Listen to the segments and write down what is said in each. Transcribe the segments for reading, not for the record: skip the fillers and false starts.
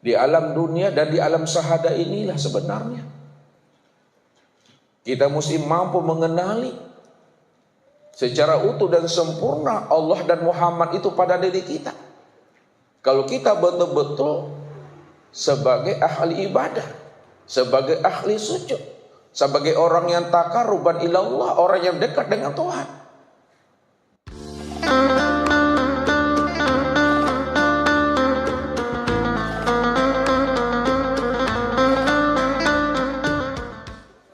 Di alam dunia dan di alam syahada inilah sebenarnya kita mesti mampu mengenali secara utuh dan sempurna Allah dan Muhammad itu pada diri kita. Kalau kita betul-betul sebagai ahli ibadah, sebagai ahli sujud, sebagai orang yang taqarruban ilallah, orang yang dekat dengan Tuhan.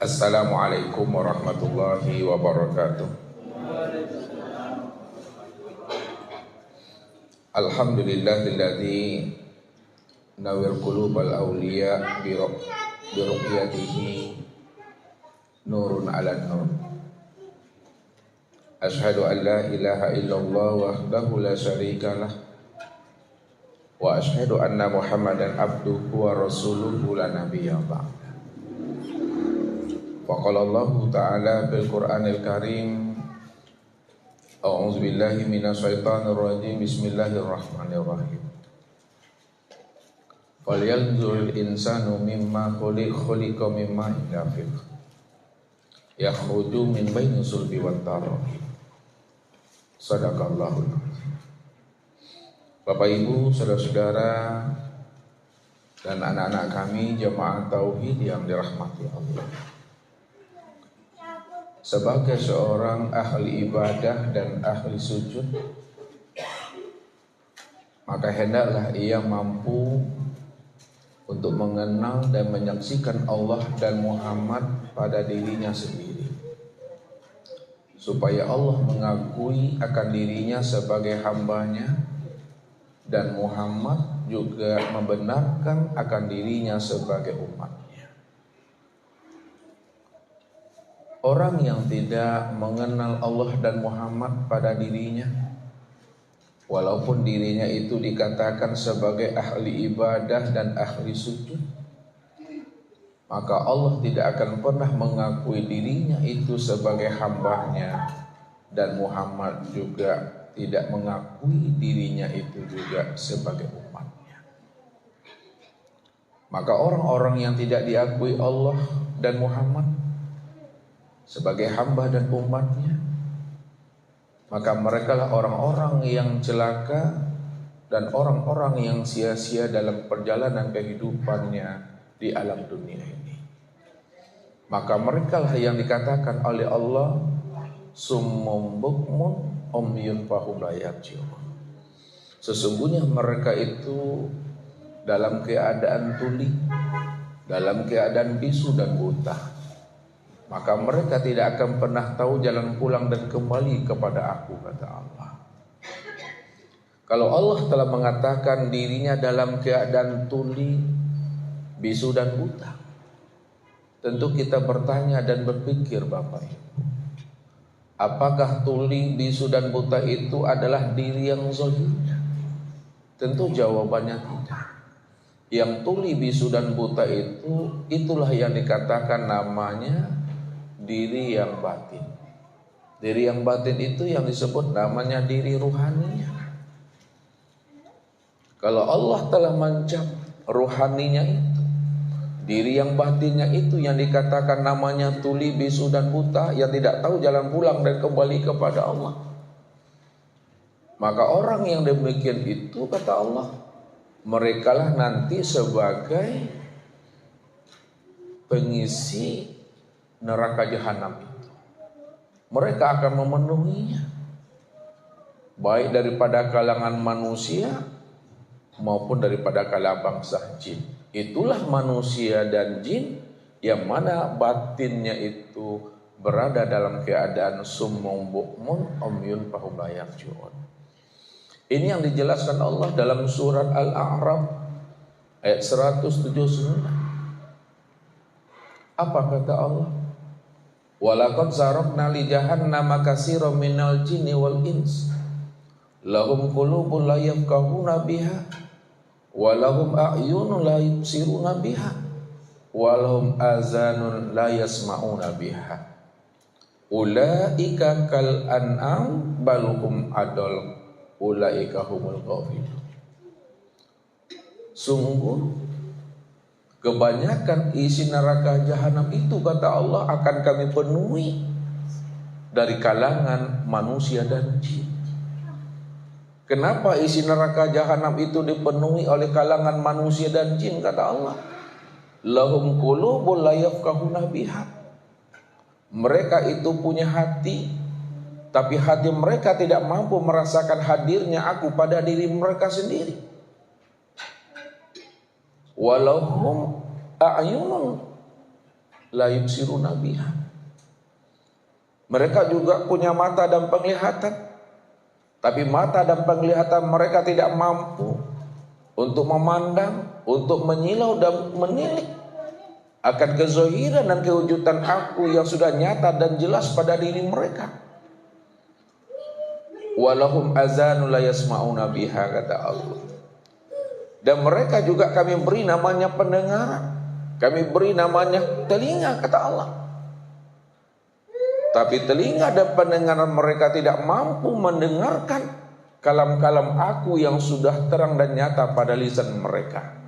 Assalamualaikum warahmatullahi wabarakatuh. Alhamdulillahilladzi nawwir qulubal awliya bi ruqyatihi nurun 'ala nur. Asyhadu an la ilaha illallah wahdahu la syarikalah wa asyhadu anna Muhammadan abduhu wa rasuluhu la nabiyya ba'da. Faqala Allah Ta'ala bil Qur'anil Karim, A'udzu billahi minasyaitonir rajim. Bismillahirrahmanirrahim. Falyanzuril insanu mimma khuliqa mimma dafiq yakhruju min baini sulbi wat taraqib. Shadaqallahul azim. Bapak Ibu, saudara-saudara dan anak-anak kami jemaah tauhid yang dirahmati Allah. Sebagai seorang ahli ibadah dan ahli sujud, maka hendaklah ia mampu untuk mengenal dan menyaksikan Allah dan Muhammad pada dirinya sendiri, supaya Allah mengakui akan dirinya sebagai hambanya dan Muhammad juga membenarkan akan dirinya sebagai umat. Orang yang tidak mengenal Allah dan Muhammad pada dirinya, walaupun dirinya itu dikatakan sebagai ahli ibadah dan ahli sujud, maka Allah tidak akan pernah mengakui dirinya itu sebagai hambanya, dan Muhammad juga tidak mengakui dirinya itu juga sebagai umatnya. Maka orang-orang yang tidak diakui Allah dan Muhammad sebagai hamba dan umatnya, maka merekalah orang-orang yang celaka dan orang-orang yang sia-sia dalam perjalanan kehidupannya di alam dunia ini. Maka merekalah yang dikatakan oleh Allah summum bukmun umyun fahum la yarji'un. Sesungguhnya mereka itu dalam keadaan tuli, dalam keadaan bisu dan buta, maka mereka tidak akan pernah tahu jalan pulang dan kembali kepada aku, kata Allah. Kalau Allah telah mengatakan dirinya dalam keadaan tuli, bisu dan buta, tentu kita bertanya dan berpikir, Bapak Ibu, apakah tuli, bisu dan buta itu adalah diri yang zahirnya? Tentu jawabannya tidak. Yang tuli, bisu dan buta itu, itulah yang dikatakan namanya diri yang batin. Diri yang batin itu yang disebut namanya diri ruhaninya. Kalau Allah telah mencap ruhaninya itu, diri yang batinnya itu yang dikatakan namanya tuli, bisu dan buta, yang tidak tahu jalan pulang dan kembali kepada Allah, maka orang yang demikian itu, kata Allah, merekalah nanti sebagai pengisi neraka jahanam itu. Mereka akan memenuhinya, baik daripada kalangan manusia maupun daripada kalangan bangsa jin. Itulah manusia dan jin yang mana batinnya itu berada dalam keadaan summum bukmun umyun fahum la yarji'un. Ini yang dijelaskan Allah dalam surat Al-A'raf ayat 179. Apa kata Allah? Walaqad zarabna li jahannama katsiran minal jinni wal ins lahum qulubun la yafqahuna biha wa lahum a'yunun la yubsiruna biha wa lahum azanun la yasma'una biha ulaika kal an'am bal hum adall ulaika humul ghafilun. Sungguh kebanyakan isi neraka jahanam itu, kata Allah, akan kami penuhi dari kalangan manusia dan jin. Kenapa isi neraka jahanam itu dipenuhi oleh kalangan manusia dan jin? Kata Allah, lahum qulubun la yafqahuna biha. Mereka itu punya hati, tapi hati mereka tidak mampu merasakan hadirnya aku pada diri mereka sendiri. Walahum a'yunun la yubsiruna biha. Mereka juga punya mata dan penglihatan, tapi mata dan penglihatan mereka tidak mampu untuk memandang, untuk menyilau dan menilik akan kezahiran dan kewujudan aku yang sudah nyata dan jelas pada diri mereka. Walahum azanun la yasma'una biha, kata Allah. Dan mereka juga kami beri namanya pendengaran, kami beri namanya telinga, kata Allah. Tapi telinga dan pendengaran mereka tidak mampu mendengarkan kalam-kalam aku yang sudah terang dan nyata pada lisan mereka.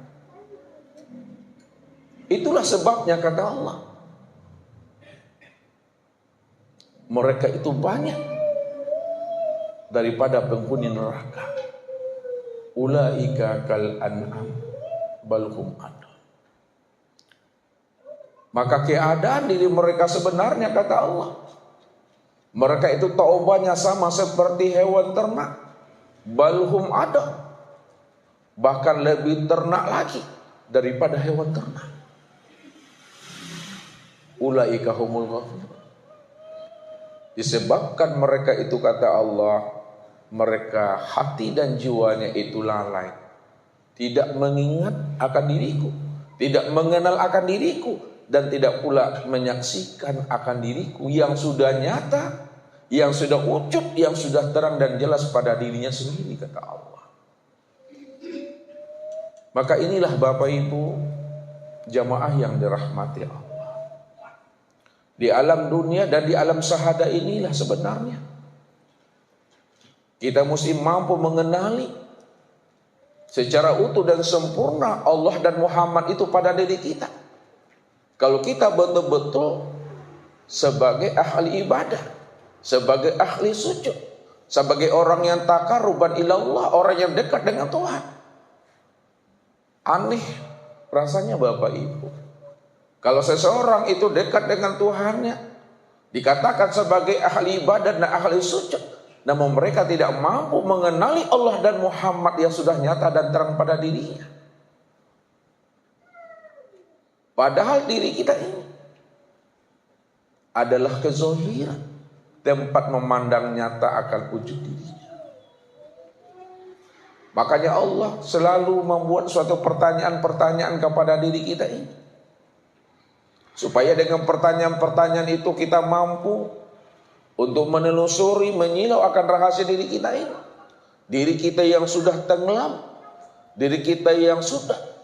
Itulah sebabnya, kata Allah, mereka itu banyak daripada penghuni neraka. Ulaika kal an'am bal hum adall. Maka keadaan diri mereka sebenarnya, kata Allah, mereka itu taubatnya sama seperti hewan ternak. Bal hum adall, bahkan lebih ternak lagi daripada hewan ternak. Ulaika humul ghafirun. Disebabkan mereka itu, kata Allah, mereka hati dan jiwanya itu lalai, tidak mengingat akan diriku, tidak mengenal akan diriku, dan tidak pula menyaksikan akan diriku yang sudah nyata, yang sudah wujud, yang sudah terang dan jelas pada dirinya sendiri, kata Allah. Maka inilah Bapak Ibu jamaah yang dirahmati Allah, di alam dunia dan di alam syahada inilah sebenarnya kita mesti mampu mengenali secara utuh dan sempurna Allah dan Muhammad itu pada diri kita. Kalau kita betul-betul sebagai ahli ibadah, sebagai ahli sujud, sebagai orang yang taqarruban ilallah, orang yang dekat dengan Tuhan. Aneh rasanya Bapak Ibu, kalau seseorang itu dekat dengan Tuhannya, dikatakan sebagai ahli ibadah dan ahli sujud, namun mereka tidak mampu mengenali Allah dan Muhammad yang sudah nyata dan terang pada dirinya. Padahal diri kita ini adalah kezahiran, tempat memandang nyata akan wujud dirinya. Makanya Allah selalu membuat suatu pertanyaan-pertanyaan kepada diri kita ini, supaya dengan pertanyaan-pertanyaan itu kita mampu untuk menelusuri, menyilau akan rahasia diri kita ini. Diri kita yang sudah tenggelam, diri kita yang sudah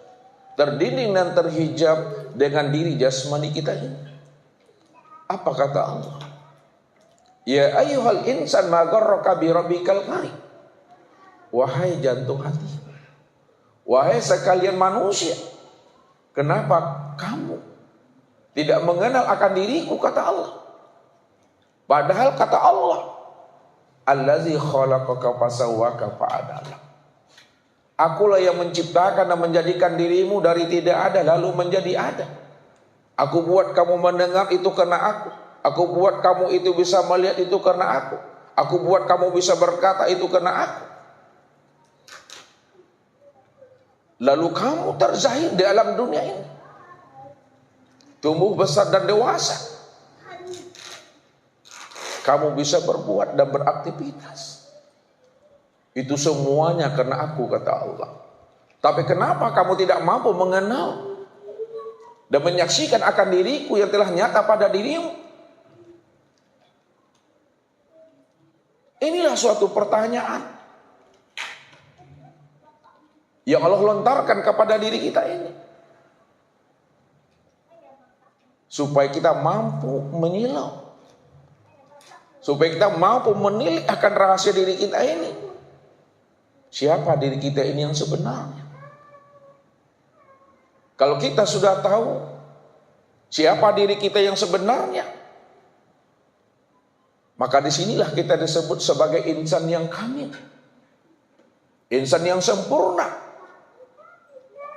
terdinding dan terhijab dengan diri jasmani kita ini. Apa kata Allah? Ya ayyuhal insan ma gharraka bi rabbikal karim. Wahai jantung hati, wahai sekalian manusia, kenapa kamu tidak mengenal akan diriku, kata Allah. Padahal kata Allah, allazi khalaqaka fasawwaka fa'adala. Akulah yang menciptakan dan menjadikan dirimu dari tidak ada lalu menjadi ada. Aku buat kamu mendengar itu karena aku. Aku buat kamu itu bisa melihat itu karena aku. Aku buat kamu bisa berkata itu karena aku. Lalu kamu terzahir di alam dunia ini, tumbuh besar dan dewasa. Kamu bisa berbuat dan beraktivitas. Itu semuanya karena aku, kata Allah. Tapi kenapa kamu tidak mampu mengenal dan menyaksikan akan diriku yang telah nyata pada dirimu? Inilah suatu pertanyaan yang Allah lontarkan kepada diri kita ini, supaya kita mampu menyilau, supaya kita mampu menilik akan rahasia diri kita ini. Siapa diri kita ini yang sebenarnya? Kalau kita sudah tahu siapa diri kita yang sebenarnya, maka disinilah kita disebut sebagai insan yang kamil, insan yang sempurna.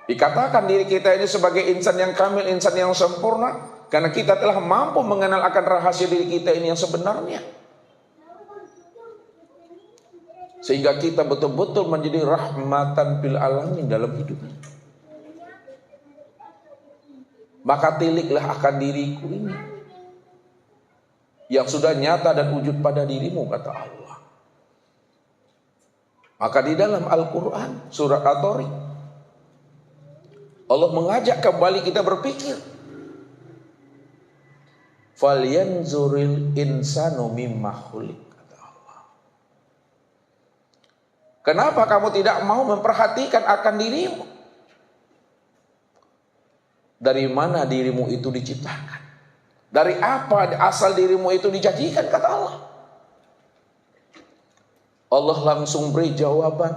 Dikatakan diri kita ini sebagai insan yang kamil, insan yang sempurna, karena kita telah mampu mengenal akan rahasia diri kita ini yang sebenarnya. Sehingga kita betul-betul menjadi rahmatan bil alamin dalam hidup ini. Maka tiliklah akan diriku ini yang sudah nyata dan wujud pada dirimu, kata Allah. Maka di dalam Al-Quran surat At-Tariq, Allah mengajak kembali kita berpikir. Falyanzuril insanu mimma khuliq, kata Allah. Kenapa kamu tidak mau memperhatikan akan dirimu? Dari mana dirimu itu diciptakan? Dari apa asal dirimu itu dijadikan, kata Allah. Allah langsung beri jawaban.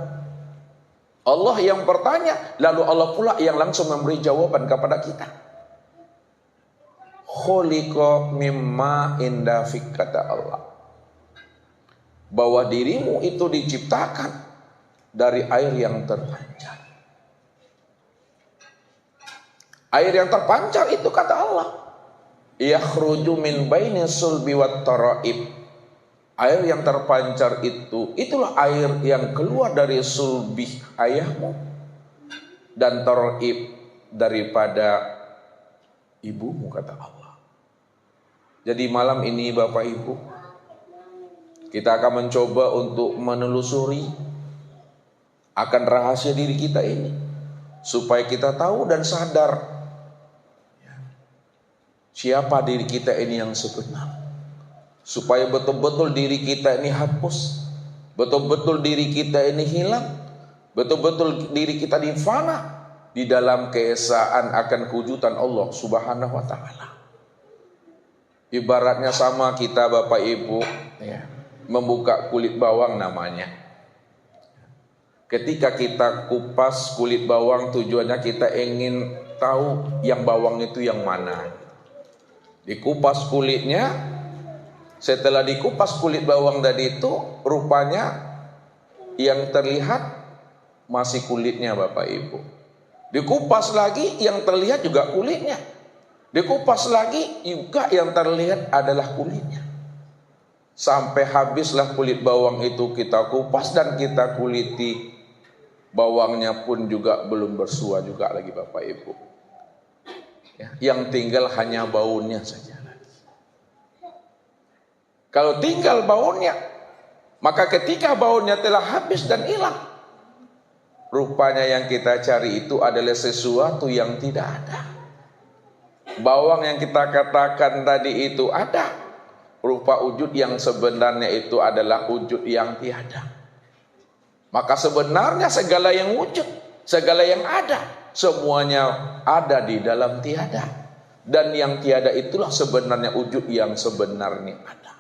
Allah yang bertanya, lalu Allah pula yang langsung memberi jawaban kepada kita. Khuliqa mimma indafik, kata Allah. Bahwa dirimu itu diciptakan dari air yang terpancar. Air yang terpancar itu, kata Allah, yakhruju min baini sulbi wat taraib. Air yang terpancar itu, itulah air yang keluar dari sulbi ayahmu dan taraib daripada ibumu, kata Allah. Jadi malam ini Bapak Ibu, kita akan mencoba untuk menelusuri akan rahasia diri kita ini, supaya kita tahu dan sadar siapa diri kita ini yang sebenar. Supaya betul-betul diri kita ini hapus, betul-betul diri kita ini hilang, betul-betul diri kita difana di dalam keesaan akan kewujudan Allah Subhanahu wa ta'ala. Ibaratnya sama kita Bapak Ibu membuka kulit bawang namanya. Ketika kita kupas kulit bawang, tujuannya kita ingin tahu yang bawang itu yang mana. Dikupas kulitnya, setelah dikupas kulit bawang tadi itu, rupanya yang terlihat masih kulitnya Bapak Ibu. Dikupas lagi, yang terlihat juga kulitnya. Dikupas lagi, juga yang terlihat adalah kulitnya. Sampai habislah kulit bawang itu kita kupas dan kita kuliti. Bawangnya pun juga belum bersua juga lagi Bapak Ibu. Yang tinggal hanya baunya saja. Kalau tinggal baunya, maka ketika baunya telah habis dan hilang, rupanya yang kita cari itu adalah sesuatu yang tidak ada. Bawang yang kita katakan tadi itu ada, rupa wujud yang sebenarnya itu adalah wujud yang tiada. Maka sebenarnya segala yang wujud, segala yang ada, semuanya ada di dalam tiada. Dan yang tiada itulah sebenarnya wujud yang sebenarnya ada.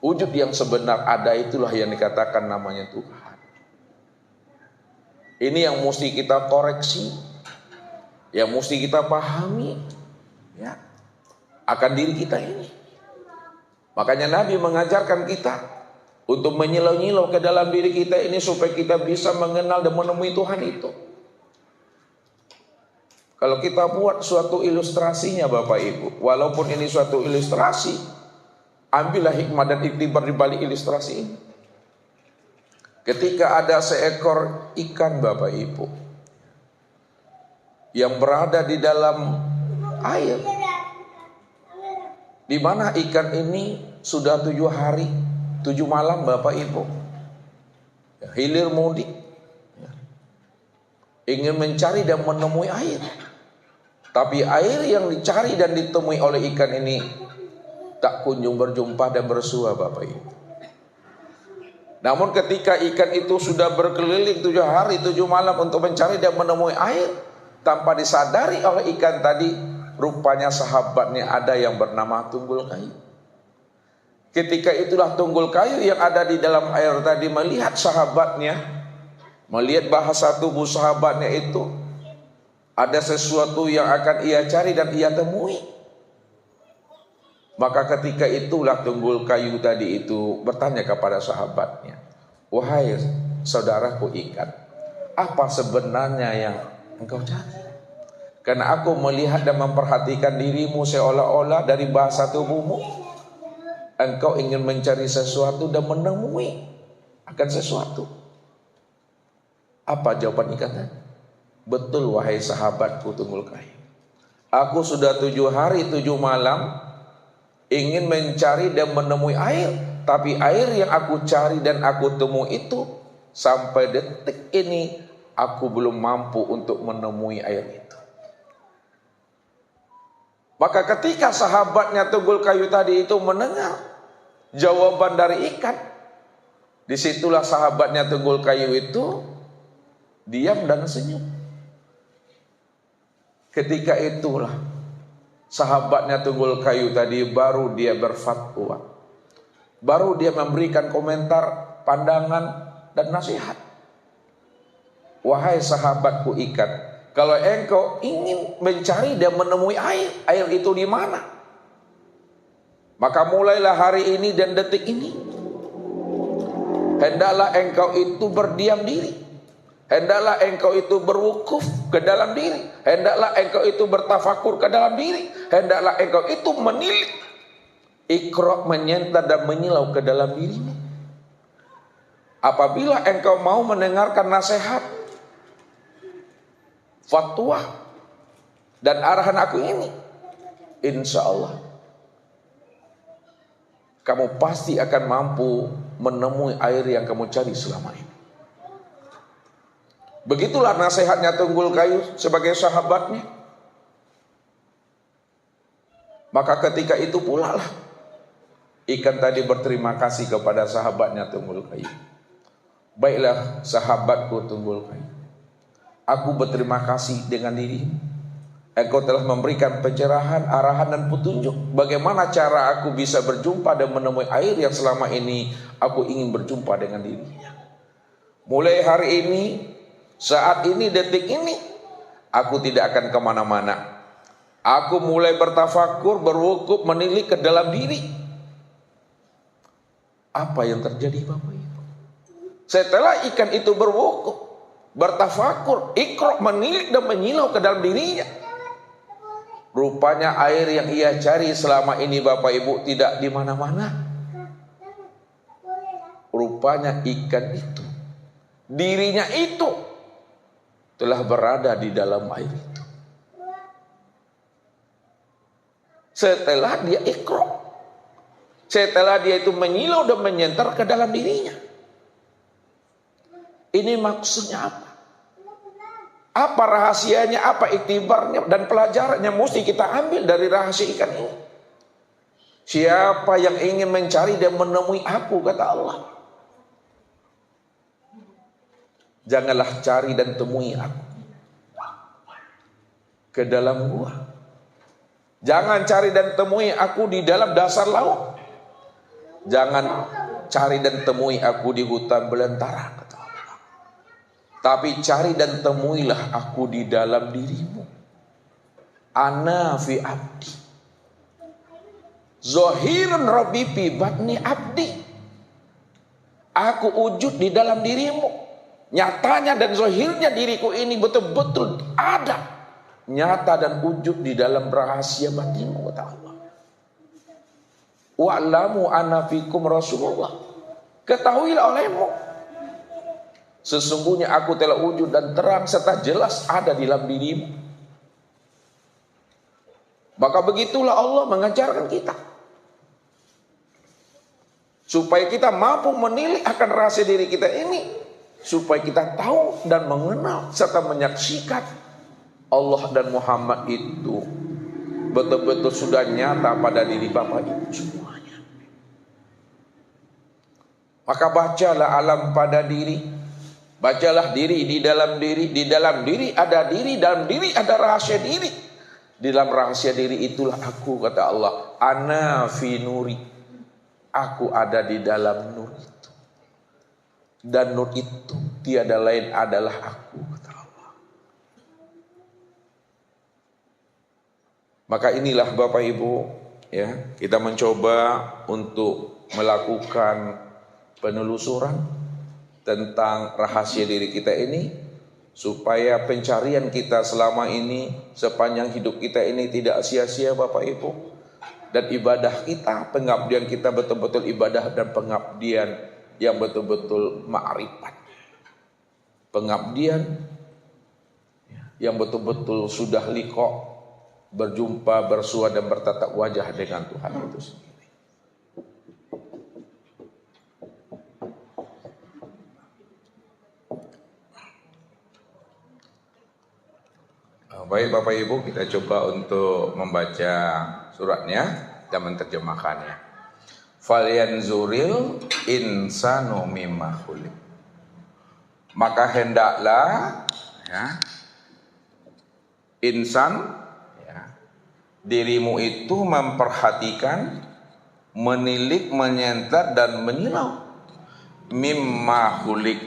Wujud yang sebenar ada itulah yang dikatakan namanya Tuhan. Ini yang mesti kita koreksi, yang mesti kita pahami ya, akan diri kita ini. Makanya Nabi mengajarkan kita untuk menyilau-nyilau ke dalam diri kita ini supaya kita bisa mengenal dan menemui Tuhan itu. Kalau kita buat suatu ilustrasinya Bapak Ibu, walaupun ini suatu ilustrasi, ambillah hikmah dan iktibar di balik ilustrasi ini. Ketika ada seekor ikan Bapak Ibu yang berada di dalam air, di mana ikan ini sudah 7 hari 7 malam Bapak Ibu hilir mudik, ingin mencari dan menemui air. Tapi air yang dicari dan ditemui oleh ikan ini tak kunjung berjumpa dan bersua Bapak Ibu. Namun ketika ikan itu sudah berkeliling 7 hari 7 malam untuk mencari dan menemui air, tanpa disadari oleh ikan tadi, rupanya sahabatnya ada yang bernama tunggul kayu. Ketika itulah tunggul kayu yang ada di dalam air tadi melihat sahabatnya, melihat bahasa tubuh sahabatnya itu, Ada sesuatu yang akan ia cari dan ia temui. Maka ketika itulah Tunggul Kayu tadi itu bertanya kepada sahabatnya, wahai saudaraku Ikan, apa sebenarnya yang engkau cari? Karena aku melihat dan memperhatikan dirimu seolah-olah dari bahasa tubuhmu, engkau ingin mencari sesuatu dan menemui akan sesuatu. Apa jawaban Ikan tadi? Betul wahai sahabatku Tunggul Kayu, aku sudah 7 hari 7 malam ingin mencari dan menemui air, tapi air yang aku cari dan aku temui itu sampai detik ini aku belum mampu untuk menemui air itu. Maka ketika sahabatnya Tunggul Kayu tadi itu mendengar jawaban dari Ikan, disitulah sahabatnya Tunggul Kayu itu diam dan senyum. Ketika itulah sahabatnya Tunggul Kayu tadi baru dia berfatwa, baru dia memberikan komentar, pandangan dan nasihat. Wahai sahabatku Ikan, kalau engkau ingin mencari dan menemui air itu di mana? Maka mulailah hari ini dan detik ini, hendaklah engkau itu berdiam diri, hendaklah engkau itu berwukuf ke dalam diri, hendaklah engkau itu bertafakur ke dalam diri, hendaklah engkau itu menilik, iqra, menyenta dan menyilau ke dalam dirimu. Apabila engkau mau mendengarkan nasihat, fatwa dan arahan aku ini, insya Allah kamu pasti akan mampu menemui air yang kamu cari selama ini. Begitulah nasihatnya Tunggul Kayu sebagai sahabatnya. Maka ketika itu pula lah Ikan tadi berterima kasih kepada sahabatnya Tunggul Kayu. Baiklah sahabatku Tunggul Kayu, aku berterima kasih dengan dirimu. Engkau telah memberikan pencerahan, arahan dan petunjuk bagaimana cara aku bisa berjumpa dan menemui air yang selama ini aku ingin berjumpa dengan dirinya. Mulai hari ini, saat ini, detik ini, aku tidak akan kemana-mana. Aku mulai bertafakur, berwukuf, menilik ke dalam diri. Apa yang terjadi Bapak Ibu? Setelah ikan itu berwukuf, bertafakur, iqra, menilik dan menyilau ke dalam dirinya, rupanya air yang ia cari selama ini Bapak Ibu tidak di mana-mana. Rupanya ikan itu, dirinya itu telah berada di dalam air itu. Setelah dia iqra, setelah dia itu menyilau dan menyentar ke dalam dirinya. Ini maksudnya apa? Apa rahasianya, apa iktibarnya dan pelajarannya mesti kita ambil dari rahasia ikan ini? Siapa yang ingin mencari dan menemui aku, kata Allah, janganlah cari dan temui aku ke dalam gua. Jangan cari dan temui aku di dalam dasar laut. Jangan cari dan temui aku di hutan belantara, kata Allah. Tapi cari dan temuilah aku di dalam dirimu. Ana fi abdi, zahirun rabbi fi batni abdi. Aku wujud di dalam dirimu. Nyatanya dan zahirnya diriku ini betul-betul ada, nyata dan wujud di dalam rahasia batinmu, kata Allah. Wa'lamu anna fikum Rasulullah, ketahuilah olehmu sesungguhnya aku telah wujud dan terang serta jelas ada di dalam dirimu. Maka begitulah Allah mengajarkan kita supaya kita mampu menilik akan rahasia diri kita ini, supaya kita tahu dan mengenal serta menyaksikan Allah dan Muhammad itu betul-betul sudah nyata pada diri Bapak Ibu semuanya. Maka bacalah alam pada diri, bacalah diri di dalam diri. Di dalam diri ada diri, dalam diri ada rahasia diri. Di dalam rahasia diri itulah aku, kata Allah. Ana fi nuri, aku ada di dalam nur itu. Dan nur itu tiada lain adalah aku, kata Allah. Maka inilah Bapak Ibu, ya, kita mencoba untuk melakukan penelusuran tentang rahasia diri kita ini, supaya pencarian kita selama ini, sepanjang hidup kita ini tidak sia-sia Bapak Ibu. Dan ibadah kita, pengabdian kita betul-betul ibadah dan pengabdian yang betul-betul ma'rifat. Pengabdian yang betul-betul sudah liqa, berjumpa, bersua dan bertatap wajah dengan Tuhan itu sendiri. Baik Bapak Ibu, kita coba untuk membaca suratnya dan menerjemahkannya. Falyanzuril insanu mimma khuliq. Maka hendaklah, ya, insan, ya, dirimu itu memperhatikan, menilik, menyentat dan menyilau mimma khuliq,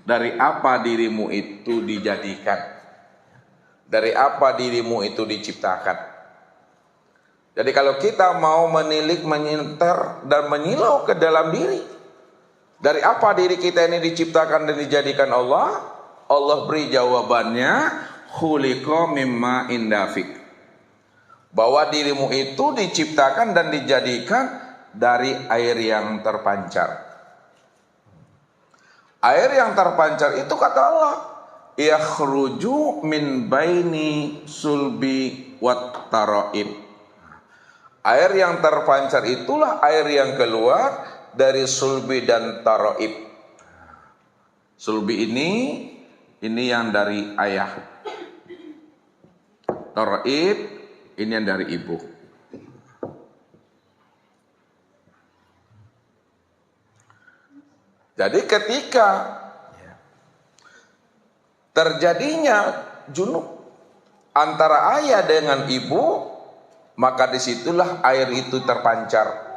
dari apa dirimu itu dijadikan, dari apa dirimu itu diciptakan. Jadi kalau kita mau menilik, menyentar dan menyilau ke dalam diri, dari apa diri kita ini diciptakan dan dijadikan Allah, Allah beri jawabannya, khuliqa mimma indafik, bahwa dirimu itu diciptakan dan dijadikan dari air yang terpancar. Air yang terpancar itu kata Allah, yakhruju min baini sulbi wat taraib. Air yang terpancar itulah air yang keluar dari sulbi dan taraib. Sulbi ini yang dari ayah. Taraib ini yang dari ibu. Jadi ketika terjadinya junub antara ayah dengan ibu, maka disitulah air itu terpancar.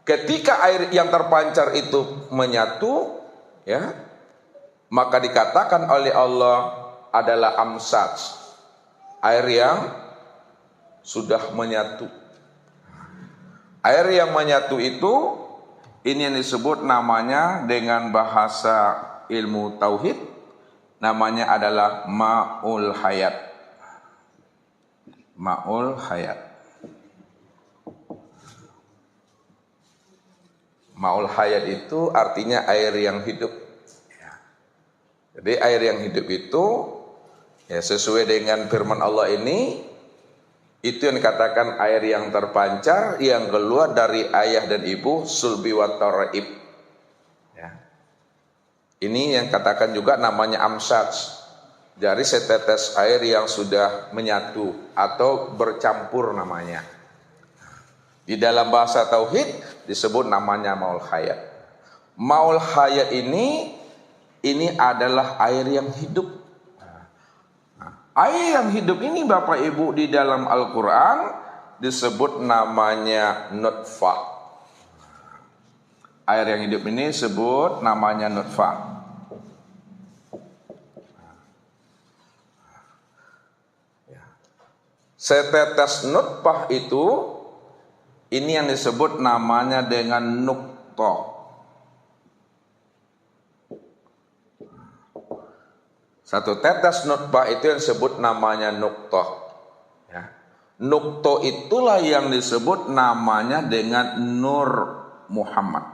Ketika air yang terpancar itu menyatu, ya, maka dikatakan oleh Allah adalah amsaj, air yang sudah menyatu. Air yang menyatu itu, ini yang disebut namanya dengan bahasa ilmu tauhid, namanya adalah ma'ul hayat. Ma'ul hayat. Ma'ul hayat itu artinya air yang hidup. Jadi air yang hidup itu, ya, sesuai dengan firman Allah ini, itu yang dikatakan air yang terpancar, yang keluar dari ayah dan ibu, sulbi wa taraib. Ya. Ini yang katakan juga namanya amsaj, dari setetes air yang sudah menyatu atau bercampur namanya. Di dalam bahasa tauhid disebut namanya maul hayat. Maul hayat ini adalah air yang hidup. Air yang hidup ini Bapak Ibu di dalam Al-Quran disebut namanya nutfah. Air yang hidup ini disebut namanya nutfah. Setetes nutfah itu, ini yang disebut namanya dengan nuqtah. Satu tetes nutfah itu yang disebut namanya nuqtah. Ya. Nuqtah itulah yang disebut namanya dengan Nur Muhammad.